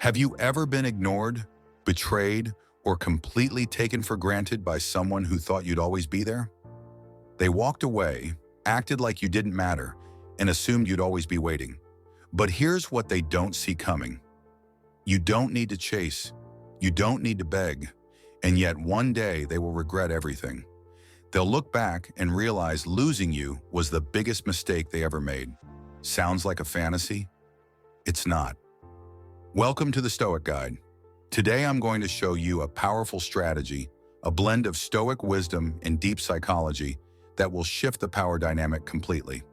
Have you ever been ignored, betrayed, or completely taken for granted by someone who thought you'd always be there? They walked away, acted like you didn't matter, and assumed you'd always be waiting. But here's what they don't see coming. You don't need to chase. You don't need to beg. And yet one day they will regret everything. They'll look back and realize losing you was the biggest mistake they ever made. Sounds like a fantasy? It's not. Welcome to the Stoic Guide. Today I'm going to show you a powerful strategy, a blend of Stoic wisdom and deep psychology that will shift the power dynamic completely.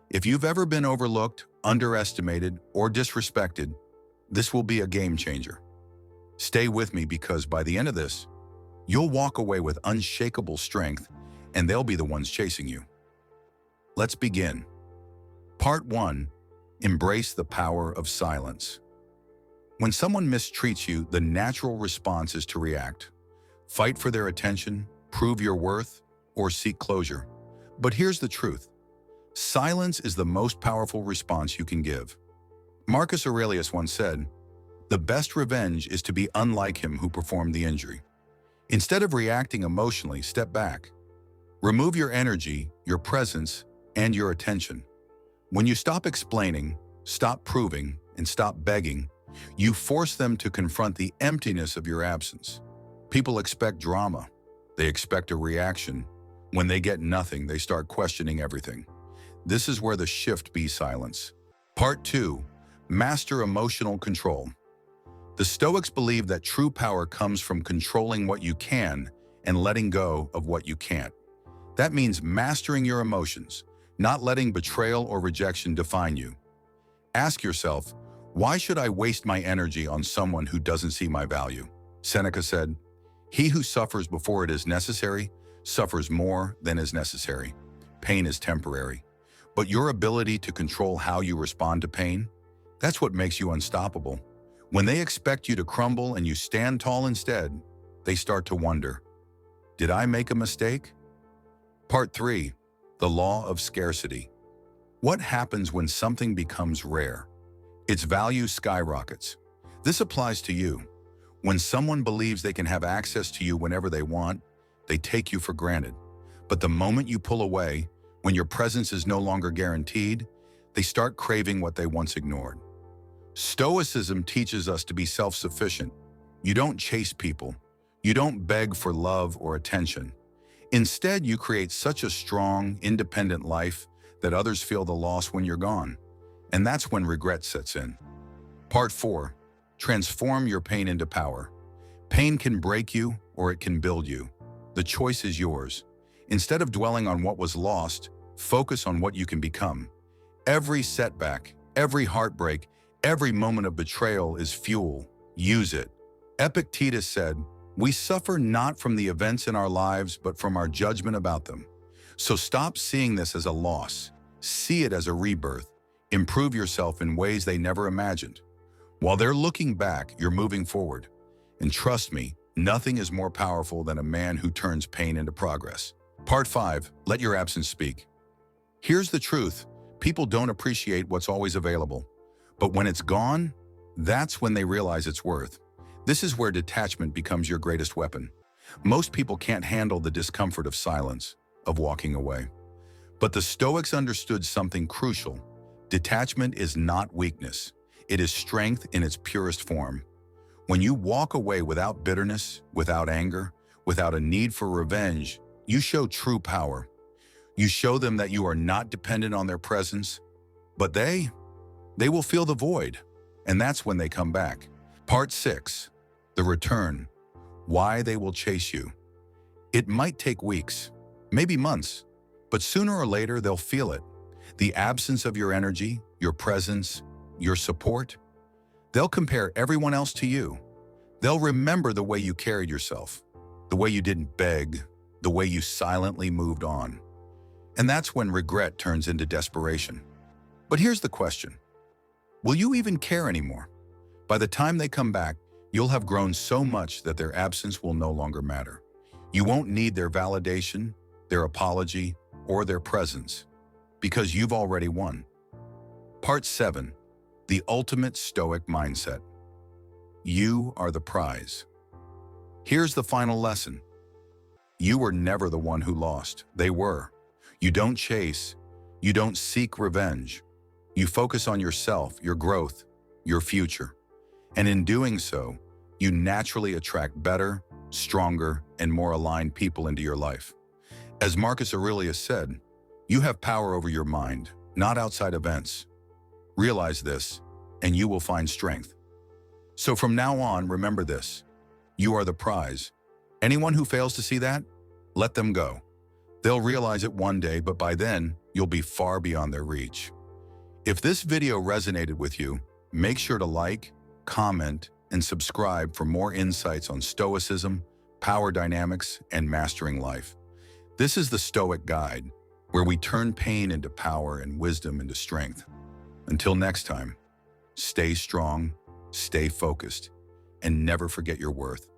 If you've ever been overlooked, underestimated, or disrespected, this will be a game changer. Stay with me because by the end of this, you'll walk away with unshakable strength and they'll be the ones chasing you. Let's begin. Part 1. Embrace the power of silence. When someone mistreats you, the natural response is to react. Fight for their attention, prove your worth, or seek closure. But here's the truth. Silence is the most powerful response you can give. Marcus Aurelius once said, "The best revenge is to be unlike him who performed the injury." Instead of reacting emotionally, step back. Remove your energy, your presence, and your attention. When you stop explaining, stop proving, and stop begging, you force them to confront the emptiness of your absence. People expect drama. They expect a reaction. When they get nothing, they start questioning everything. This is where the shift be silence. Part 2. Master emotional control. The Stoics believe that true power comes from controlling what you can and letting go of what you can't. That means mastering your emotions, not letting betrayal or rejection define you. Ask yourself, why should I waste my energy on someone who doesn't see my value? Seneca said, "He who suffers before it is necessary suffers more than is necessary." Pain is temporary, but your ability to control how you respond to pain, that's what makes you unstoppable. When they expect you to crumble and you stand tall instead, they start to wonder, did I make a mistake? Part 3. The Law of Scarcity. What happens when something becomes rare? Its value skyrockets. This applies to you. When someone believes they can have access to you whenever they want, they take you for granted. But the moment you pull away, when your presence is no longer guaranteed, they start craving what they once ignored. Stoicism teaches us to be self-sufficient. You don't chase people. You don't beg for love or attention. Instead, you create such a strong, independent life that others feel the loss when you're gone. And that's when regret sets in. Part 4. Transform your pain into power. Pain can break you or it can build you. The choice is yours. Instead of dwelling on what was lost, focus on what you can become. Every setback, every heartbreak, every moment of betrayal is fuel. Use it. Epictetus said, "We suffer not from the events in our lives, but from our judgment about them." So stop seeing this as a loss. See it as a rebirth. Improve yourself in ways they never imagined. While they're looking back, you're moving forward. And trust me, nothing is more powerful than a man who turns pain into progress. Part 5. Let your absence speak. Here's the truth. People don't appreciate what's always available. But when it's gone, that's when they realize its worth. This is where detachment becomes your greatest weapon. Most people can't handle the discomfort of silence, of walking away. But the Stoics understood something crucial. Detachment is not weakness. It is strength in its purest form. When you walk away without bitterness, without anger, without a need for revenge, you show true power. You show them that you are not dependent on their presence, but they will feel the void, and that's when they come back. Part 6. The return. Why they will chase you. It might take weeks, maybe months, but sooner or later they'll feel it. The absence of your energy, your presence, your support. They'll compare everyone else to you. They'll remember the way you carried yourself, the way you didn't beg, the way you silently moved on. And that's when regret turns into desperation. But here's the question. Will you even care anymore? By the time they come back, you'll have grown so much that their absence will no longer matter. You won't need their validation, their apology, or their presence, because you've already won. Part 7. The ultimate Stoic mindset. You are the prize. Here's the final lesson. You were never the one who lost. They were. You don't chase. You don't seek revenge. You focus on yourself, your growth, your future. And in doing so, you naturally attract better, stronger, and more aligned people into your life. As Marcus Aurelius said, you have power over your mind, not outside events. Realize this, and you will find strength. So from now on, remember this. You are the prize. Anyone who fails to see that, let them go. They'll realize it one day, but by then, you'll be far beyond their reach. If this video resonated with you, make sure to like, comment, and subscribe for more insights on Stoicism, power dynamics, and mastering life. This is the Stoic Guide, where we turn pain into power and wisdom into strength. Until next time, stay strong, stay focused, and never forget your worth.